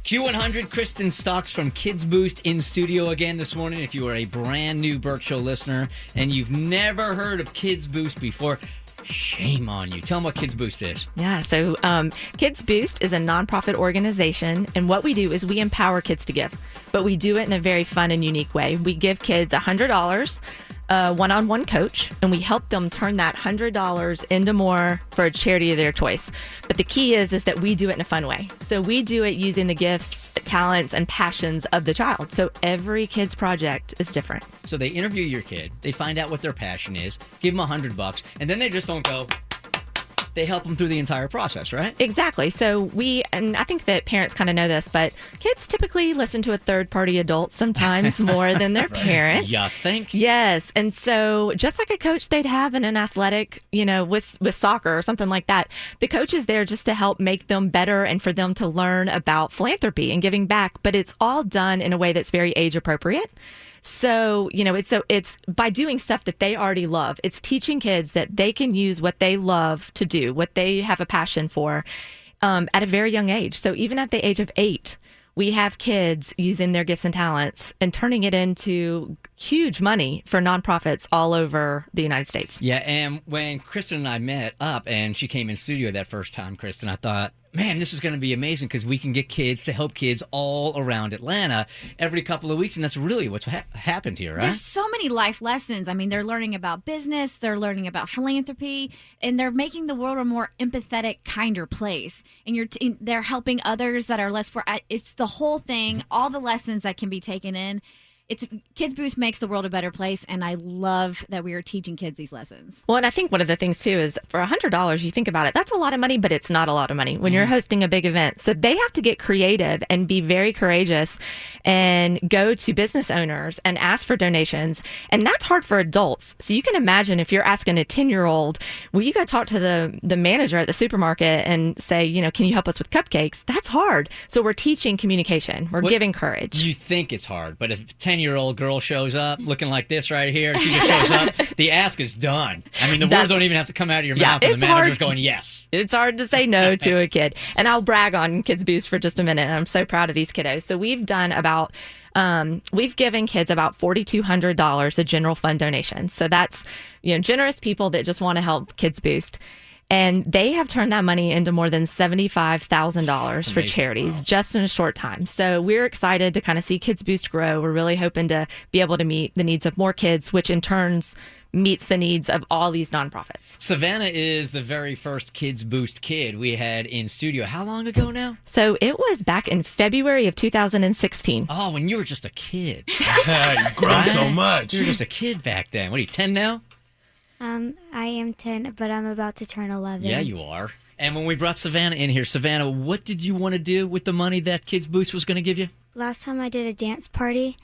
Q100, Kristen Stocks from Kids Boost in studio again this morning. If you are a brand new Bert Show listener and you've never heard of Kids Boost before, shame on you. Tell them what Kids Boost is. Yeah, so Kids Boost is a nonprofit organization, and what we do is we empower kids to give, but we do it in a very fun and unique way. We give kids $100, one-on-one coach, and we help them turn that $100 into more for a charity of their choice. But the key is that we do it in a fun way. So we do it using the gifts, talents, and passions of the child. So every kid's project is different. So they interview your kid, they find out what their passion is, give them $100, and then they just don't go. They help them through the entire process, right? Exactly. So and I think that parents kind of know this, but kids typically listen to a third-party adult sometimes more than their parents. You think? Yes. And so just like a coach they'd have in an athletic, with soccer or something like that, the coach is there just to help make them better and for them to learn about philanthropy and giving back. But it's all done in a way that's very age appropriate. So, it's by doing stuff that they already love. It's teaching kids that they can use what they love to do, what they have a passion for, at a very young age. So even at the age of 8, we have kids using their gifts and talents and turning it into huge money for nonprofits all over the United States. Yeah, and when Kristen and I met up and she came in studio that first time, Kristen, I thought, man, this is going to be amazing because we can get kids to help kids all around Atlanta every couple of weeks, and that's really what's happened here, right? There's so many life lessons. I mean, they're learning about business, they're learning about philanthropy, and they're making the world a more empathetic, kinder place. And they're helping others that are less it's the whole thing, all the lessons that can be taken in. Kids Boost makes the world a better place, and I love that we are teaching kids these lessons. Well, and I think one of the things, too, is for $100, you think about it, that's a lot of money, but it's not a lot of money when you're hosting a big event. So they have to get creative and be very courageous and go to business owners and ask for donations. And that's hard for adults. So you can imagine if you're asking a 10-year-old, well, you got to talk to the manager at the supermarket and say, can you help us with cupcakes? That's hard. So we're teaching communication. We're giving courage. You think it's hard, but if 10-year-old girl shows up looking like this right here, she just shows up, the ask is done. I mean, the words don't even have to come out of your mouth, and the manager's going, yes. It's hard to say no to a kid. And I'll brag on Kids Boost for just a minute. I'm so proud of these kiddos. So we've done we've given kids about $4,200 of general fund donations. So that's, generous people that just want to help Kids Boost. And they have turned that money into more than $75,000 for charities just in a short time. So we're excited to kind of see Kids Boost grow. We're really hoping to be able to meet the needs of more kids, which in turns meets the needs of all these nonprofits. Savannah is the very first Kids Boost kid we had in studio. How long ago now? So it was back in February of 2016. Oh, when you were just a kid. You've grown so much. You were just a kid back then. What are you, 10 now? I am 10, but I'm about to turn 11. Yeah, you are. And when we brought Savannah in here, Savannah, what did you want to do with the money that Kids Boost was going to give you? Last time I did a dance party,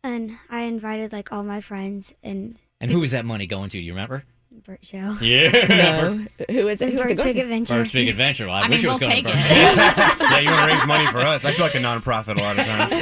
and I invited all my friends. And who was that money going to? Do you remember? Bert Show. Yeah. No. Who is it? Bert's Big Adventure. Bert's Big Adventure. Well, I mean, we'll take it. Yeah, you want to raise money for us. I feel like a nonprofit a lot of times.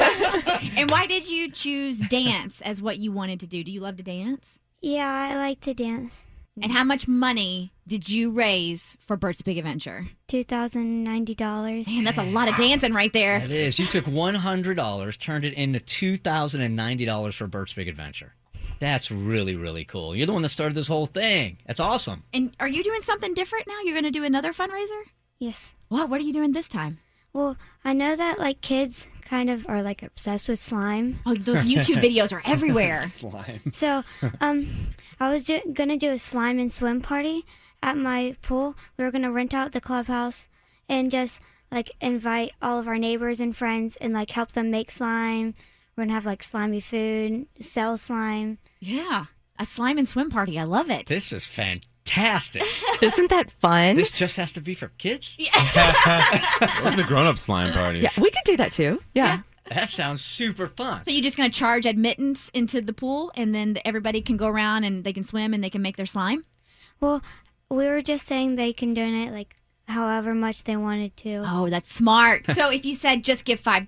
And why did you choose dance as what you wanted to do? Do you love to dance? Yeah, I like to dance. And how much money did you raise for Bert's Big Adventure? $2,090. Man, that's a lot of dancing right there. It is. You took $100, turned it into $2,090 for Bert's Big Adventure. That's really, really cool. You're the one that started this whole thing. That's awesome. And are you doing something different now? You're going to do another fundraiser? Yes. What are you doing this time? Well, I know that kids kind of are obsessed with slime. Oh, those YouTube videos are everywhere. Slime. So, I was gonna do a slime and swim party at my pool. We were gonna rent out the clubhouse and just invite all of our neighbors and friends and help them make slime. We're gonna have slimy food, sell slime. Yeah, a slime and swim party. I love it. This is fantastic. Isn't that fun? This just has to be for kids? What was the grown-up slime parties? Yeah, we could do that too. Yeah. That sounds super fun. So you're just going to charge admittance into the pool, and then everybody can go around and they can swim and they can make their slime? Well, we were just saying they can donate however much they wanted to. Oh, that's smart. So if you said just give $5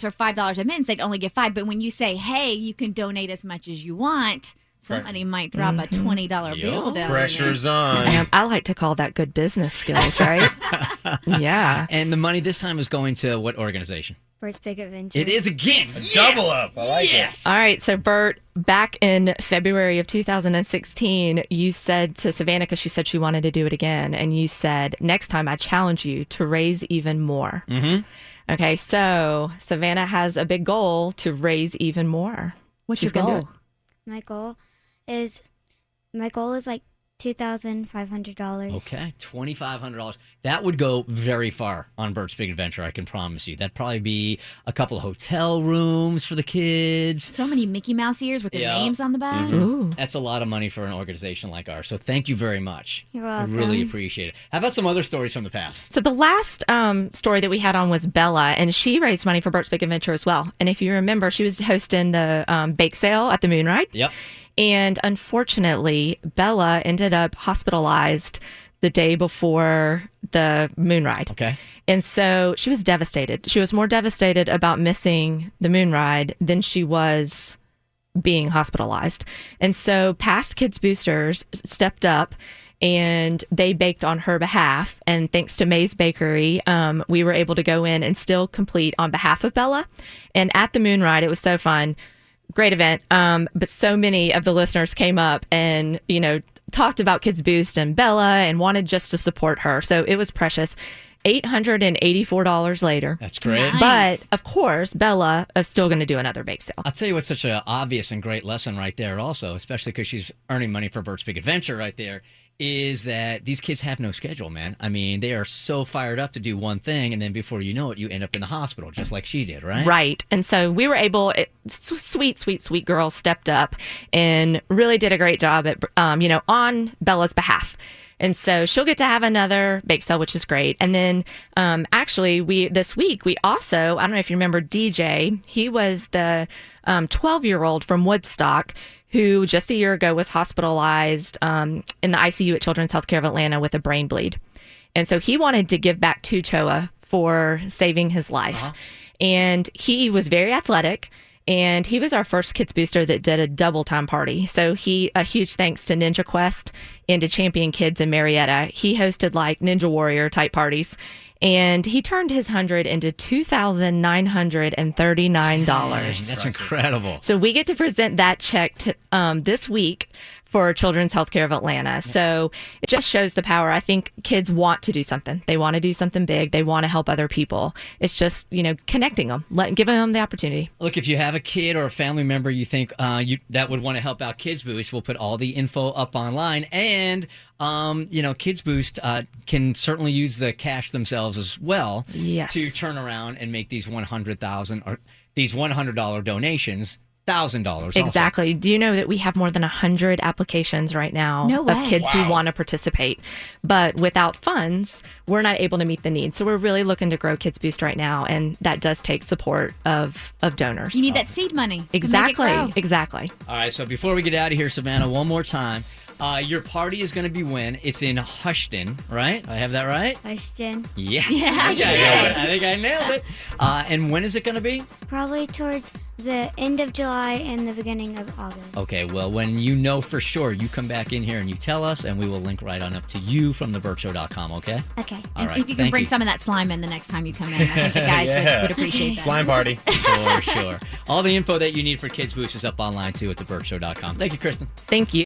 or $5 admittance, they'd only give $5. But when you say, hey, you can donate as much as you want, somebody might drop a $20 bill down. Pressure's on. I like to call that good business skills, right? Yeah. And the money this time is going to what organization? Bert's Big Adventure. It is again. Double up. I like it. All right, so Bert, back in February of 2016, you said to Savannah, because she said she wanted to do it again, and you said, next time I challenge you to raise even more. Mm-hmm. Okay, so Savannah has a big goal to raise even more. What's She's your gonna do goal? My goal is like $2,500. Okay, $2,500. That would go very far on Bert's Big Adventure, I can promise you. That'd probably be a couple of hotel rooms for the kids. So many Mickey Mouse ears with their Yeah. names on the back. Ooh. That's a lot of money for an organization like ours. So thank you very much. You're I welcome. really appreciate it. How about some other stories from the past? So the last story that we had on was Bella, and she raised money for Bert's Big Adventure as well. And if you remember, she was hosting the bake sale at the Moon Ride. Yep. And unfortunately, Bella ended up hospitalized the day before the Moon Ride. Okay. And so she was devastated. She was more devastated about missing the Moon Ride than she was being hospitalized. And so past Kids Boosters stepped up and they baked on her behalf. And thanks to May's Bakery, we were able to go in and still complete on behalf of Bella. And at the Moon Ride, it was so fun. Great event. But so many of the listeners came up and, talked about Kids Boost and Bella and wanted just to support her. So it was precious. $884 later. That's great. Nice. But of course, Bella is still going to do another bake sale. I'll tell you what's such an obvious and great lesson right there also, especially because she's earning money for Bert's Big Adventure right there, is that these kids have no schedule, man. I mean, they are so fired up to do one thing, and then before you know it, you end up in the hospital, just like she did, right? Right. And so we were able, sweet girl stepped up and really did a great job at, on Bella's behalf. And so she'll get to have another bake sale, which is great. And then actually, this week, we also, I don't know if you remember DJ, he was the 12-year-old from Woodstock who just a year ago was hospitalized in the ICU at Children's Healthcare of Atlanta with a brain bleed. And so he wanted to give back to CHOA for saving his life. Uh-huh. And he was very athletic. And he was our first Kids Booster that did a double time party. So a huge thanks to Ninja Quest and to Champion Kids in Marietta. He hosted like Ninja Warrior type parties. And he turned his 100 into $2,939. Dang, that's incredible. So we get to present that check this week for Children's Healthcare of Atlanta. So it just shows the power. I think kids want to do something. They want to do something big. They want to help other people. It's just, connecting them, giving them the opportunity. Look, if you have a kid or a family member you think that would want to help out Kids Boost, we'll put all the info up online. And, Kids Boost can certainly use the cash themselves as well Yes. to turn around and make these $100 donations $1,000. Exactly. Do you know that we have more than 100 applications right now No of way. kids who want to participate? But without funds, we're not able to meet the needs. So we're really looking to grow Kids Boost right now, and that does take support of donors. You need that seed money. Exactly. To make it grow. Exactly. All right, so before we get out of here, Savannah, one more time. Your party is going to be when? It's in Houston, right? I have that right? Question. Yes. Yeah, you did it. I think I nailed it. And when is it going to be? Probably towards the end of July and the beginning of August. Okay, well, when you know for sure, you come back in here and you tell us, and we will link right on up to you from thebertshow.com, okay? Okay. All right, If you can thank bring you. some of that slime in the next time you come in, I think the guys Yeah. would appreciate that. Slime party. For sure. All the info that you need for Kids Boost is up online, too, at thebertshow.com. Thank you, Kristen. Thank you.